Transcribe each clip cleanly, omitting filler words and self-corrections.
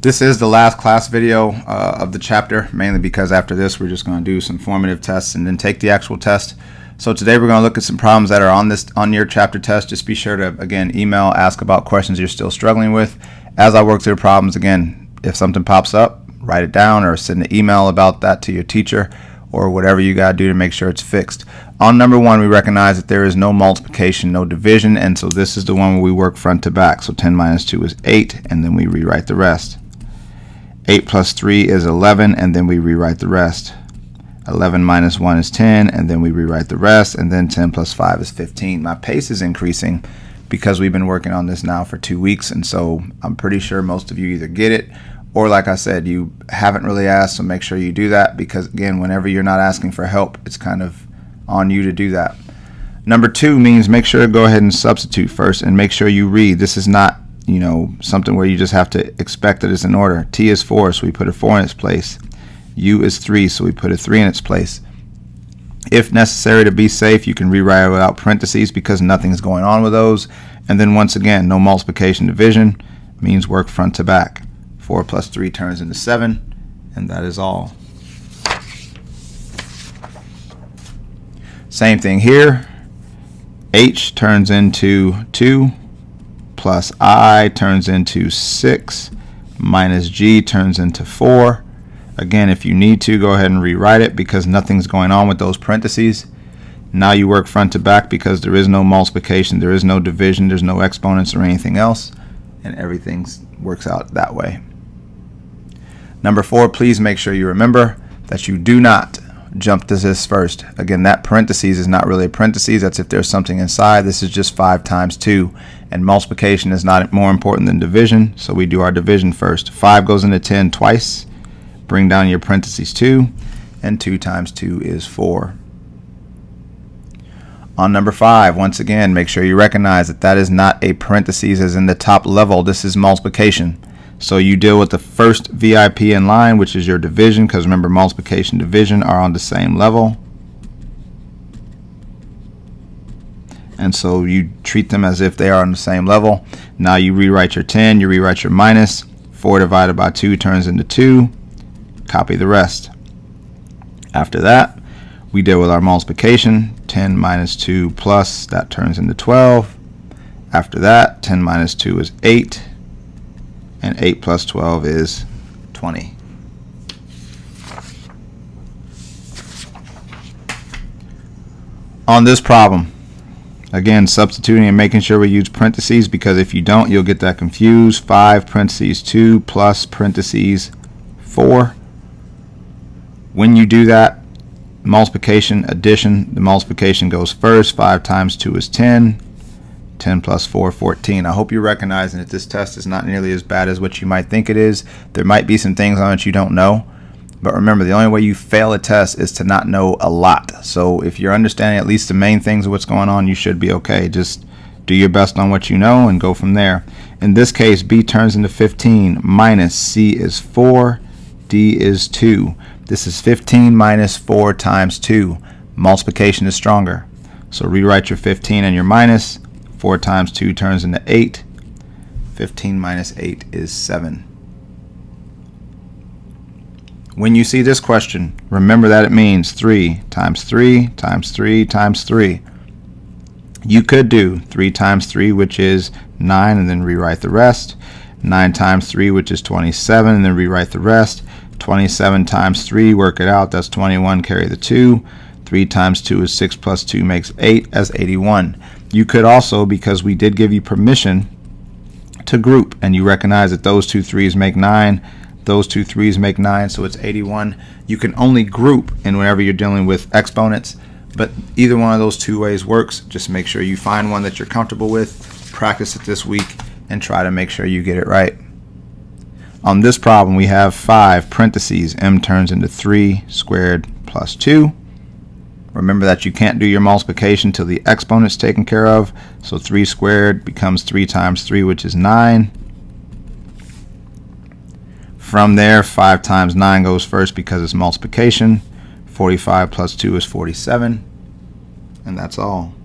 This is the last class video of the chapter, mainly because after this we're just going to do some formative tests and then take the actual test. So today we're going to look at some problems that are on your chapter test. Just be sure to, again, email, ask about questions you're still struggling with. As I work through the problems, again, if something pops up, write it down or send an email about that to your teacher or whatever you got to do to make sure it's fixed. On number one, we recognize that there is no multiplication, no division, and so this is the one where we work front to back. So 10 minus 2 is 8, and then we rewrite the rest. 8 plus 3 is 11, and then we rewrite the rest. 11 minus 1 is 10, and then we rewrite the rest, and then 10 plus 5 is 15. My pace is increasing because we've been working on this now for 2 weeks, and so I'm pretty sure most of you either get it or, like I said, you haven't really asked, so make sure you do that because, again, whenever you're not asking for help, it's kind of on you to do that. Number two means make sure to go ahead and substitute first and make sure you read. This is not something where you just have to expect that it's in order. T is 4, so we put a 4 in its place. U is 3, so we put a 3 in its place. If necessary to be safe, you can rewrite it without parentheses because nothing's going on with those. And then once again, no multiplication division means work front to back. 4 plus 3 turns into 7, and that is all. Same thing here. H turns into 2. Plus I turns into 6, minus G turns into 4. Again, if you need to, go ahead and rewrite it because nothing's going on with those parentheses. Now you work front to back because there is no multiplication, there is no division, there's no exponents or anything else, and everything works out that way. Number 4, please make sure you remember that you do not jump to this first. Again, that parentheses is not really a parentheses. That's if there's something inside. This is just 5 times 2. And multiplication is not more important than division, so we do our division first. 5 goes into 10 twice. Bring down your parentheses 2. And 2 times 2 is 4. On number 5, once again, make sure you recognize that that is not a parentheses as in the top level. This is multiplication. So you deal with the first VIP in line, which is your division, because remember, multiplication and division are on the same level. And so you treat them as if they are on the same level. Now you rewrite your 10, you rewrite your minus. 4 divided by 2 turns into 2. Copy the rest. After that, we deal with our multiplication. 10 minus 2 plus, that turns into 12. After that, 10 minus 2 is 8. And 8 plus 12 is 20. On this problem, again, substituting and making sure we use parentheses because if you don't, you'll get that confused. 5 parentheses 2 plus parentheses 4. When you do that, multiplication, addition, the multiplication goes first. 5 times 2 is 10. 10 plus 4, 14. I hope you're recognizing that this test is not nearly as bad as what you might think it is. There might be some things on it you don't know. But remember, the only way you fail a test is to not know a lot. So if you're understanding at least the main things of what's going on, you should be okay. Just do your best on what you know and go from there. In this case, B turns into 15 minus C is 4, D is 2. This is 15 minus 4 times 2. Multiplication is stronger. So rewrite your 15 and your minus. 4 times 2 turns into 8. 15 minus 8 is 7. When you see this question, remember that it means 3 times 3 times 3 times 3. You could do 3 times 3, which is 9, and then rewrite the rest. 9 times 3, which is 27, and then rewrite the rest. 27 times 3, work it out, that's 21, carry the 2. 3 times 2 is 6 plus 2 makes 8, as 81. You could also, because we did give you permission to group, and you recognize that those 2 3s make 9, those 2 3s make 9, so it's 81. You can only group in whenever you're dealing with exponents, but either one of those 2 ways works. Just make sure you find one that you're comfortable with, practice it this week, and try to make sure you get it right. On this problem, we have 5 parentheses. M turns into 3 squared plus 2. Remember that you can't do your multiplication till the exponent's taken care of. So 3 squared becomes 3 times 3, which is 9. From there, 5 times 9 goes first because it's multiplication. 45 plus 2 is 47. And that's all.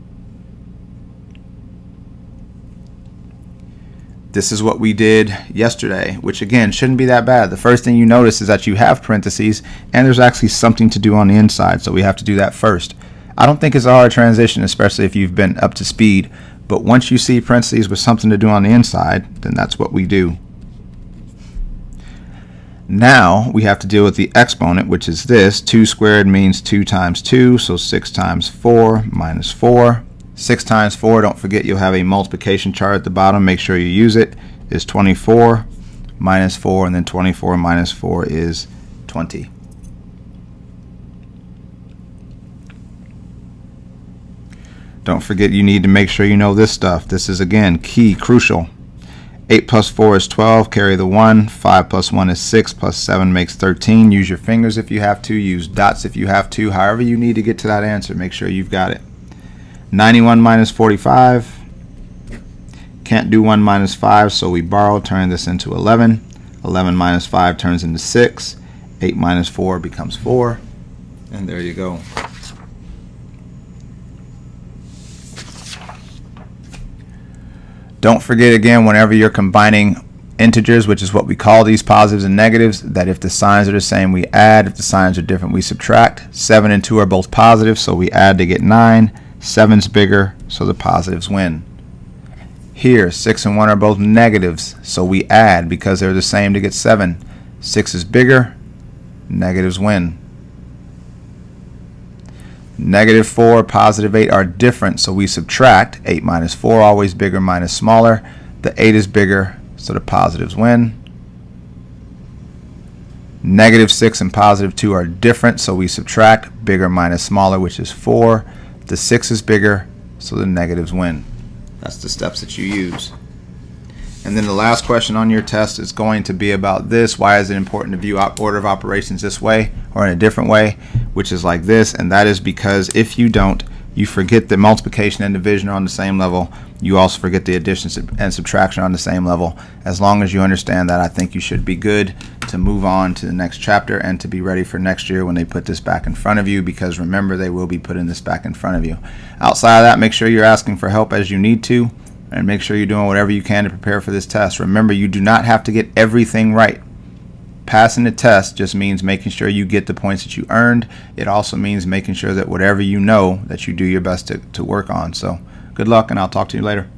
This is what we did yesterday, which again shouldn't be that bad. The first thing you notice is that you have parentheses and there's actually something to do on the inside, so we have to do that first. I don't think it's a hard transition, especially if you've been up to speed, but once you see parentheses with something to do on the inside, then that's what we do. Now we have to deal with the exponent, which is this. 2 squared means 2 times 2, so 6 times 4 minus 4. 6 times 4, don't forget you'll have a multiplication chart at the bottom. Make sure you use it. Is 24 minus 4, and then 24 minus 4 is 20. Don't forget you need to make sure you know this stuff. This is, again, key, crucial. 8 plus 4 is 12, carry the 1. 5 plus 1 is 6, plus 7 makes 13. Use your fingers if you have to. Use dots if you have to. However you need to get to that answer, make sure you've got it. 91 minus 45. Can't do 1 minus 5, so we borrow, turn this into 11. 11 minus 5 turns into 6. 8 minus 4 becomes 4. And there you go. Don't forget, again, whenever you're combining integers, which is what we call these positives and negatives, that if the signs are the same, we add. If the signs are different, we subtract. 7 and 2 are both positive, so we add to get 9. 7's bigger, so the positives win. Here, 6 and 1 are both negatives, so we add because they're the same to get 7. 6 is bigger, negatives win. Negative 4, positive 8 are different, so we subtract. 8 minus 4, always bigger minus smaller. The 8 is bigger, so the positives win. Negative 6 and positive 2 are different, so we subtract. Bigger minus smaller, which is 4. The 6 is bigger, so the negatives win. That's the steps that you use. And then the last question on your test is going to be about this. Why is it important to view order of operations this way or in a different way, which is like this? And that is because if you don't, you forget that multiplication and division are on the same level. You also forget the addition and subtraction on the same level. As long as you understand that, I think you should be good to move on to the next chapter and to be ready for next year when they put this back in front of you, because remember, they will be putting this back in front of you. Outside of that, make sure you're asking for help as you need to, and make sure you're doing whatever you can to prepare for this test. Remember, you do not have to get everything right. Passing the test just means making sure you get the points that you earned. It also means making sure that whatever you know, that you do your best to work on. So good luck, and I'll talk to you later.